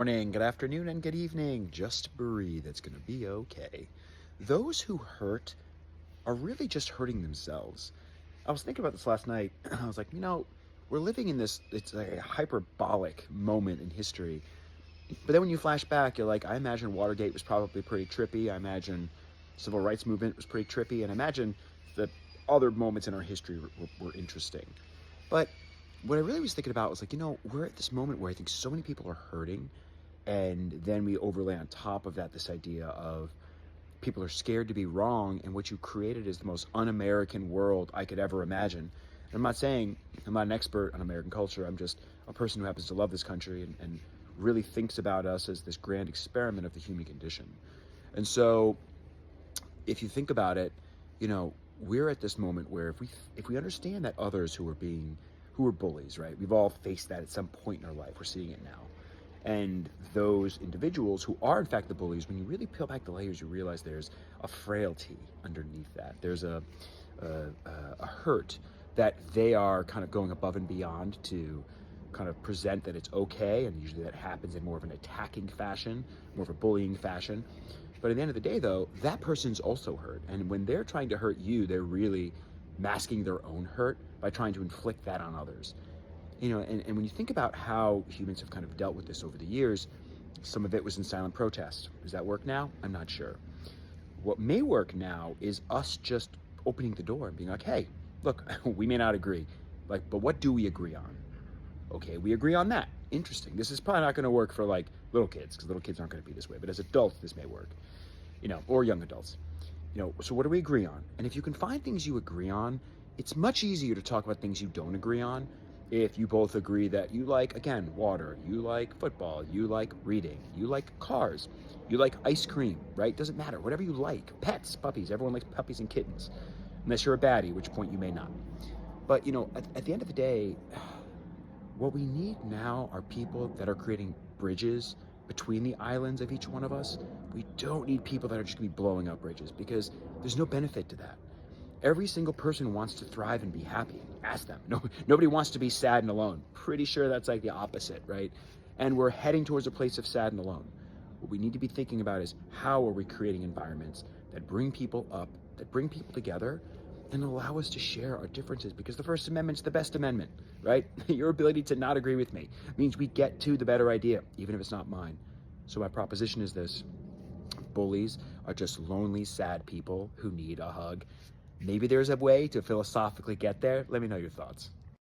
Morning, good afternoon, and good evening. Just breathe. It's going to be okay. Those who hurt are really just hurting themselves. I was thinking about this last night. I was like, we're living in this, it's a hyperbolic moment in history. But then when you flash back, you're like, I imagine Watergate was probably pretty trippy. I imagine civil rights movement was pretty trippy. And I imagine the other moments in our history were interesting. But what I really was thinking about was like, we're at this moment where I think so many people are hurting, and then we overlay on top of that this idea of people are scared to be wrong, and what you created is the most un-American world I could ever imagine. And I'm not saying I'm not an expert on American culture. I'm just a person who happens to love this country and really thinks about us as this grand experiment of the human condition. And so if you think about it, we're at this moment where if we understand that others who are bullies, right? We've all faced that at some point in our life. We're seeing it now. And those individuals who are in fact the bullies, when you really peel back the layers, you realize there's a frailty underneath that. There's a hurt that they are kind of going above and beyond to kind of present that it's okay, and usually that happens in more of an attacking fashion, more of a bullying fashion. But at the end of the day, though, that person's also hurt, and when they're trying to hurt you, they're really masking their own hurt by trying to inflict that on others. And when you think about how humans have kind of dealt with this over the years, some of it was in silent protest. Does that work now? I'm not sure. What may work now is us just opening the door and being like, hey, look, we may not agree, but what do we agree on? Okay, we agree on that. Interesting. This is probably not going to work for little kids, because little kids aren't going to be this way, but as adults, this may work, or young adults. So what do we agree on? And if you can find things you agree on, it's much easier to talk about things you don't agree on. If you both agree that you like, again, water, you like football, you like reading, you like cars, you like ice cream, right? Doesn't matter. Whatever you like. Pets, puppies. Everyone likes puppies and kittens. Unless you're a baddie, which point you may not. But, at the end of the day, what we need now are people that are creating bridges between the islands of each one of us. We don't need people that are just going to be blowing up bridges, because there's no benefit to that. Every single person wants to thrive and be happy. Ask them. No, nobody wants to be sad and alone. Pretty sure that's like the opposite, right? And we're heading towards a place of sad and alone. What we need to be thinking about is, how are we creating environments that bring people up, that bring people together, and allow us to share our differences? Because the First Amendment's the best amendment, right? Your ability to not agree with me means we get to the better idea, even if it's not mine. So my proposition is this: bullies are just lonely, sad people who need a hug. Maybe there's a way to philosophically get there. Let me know your thoughts.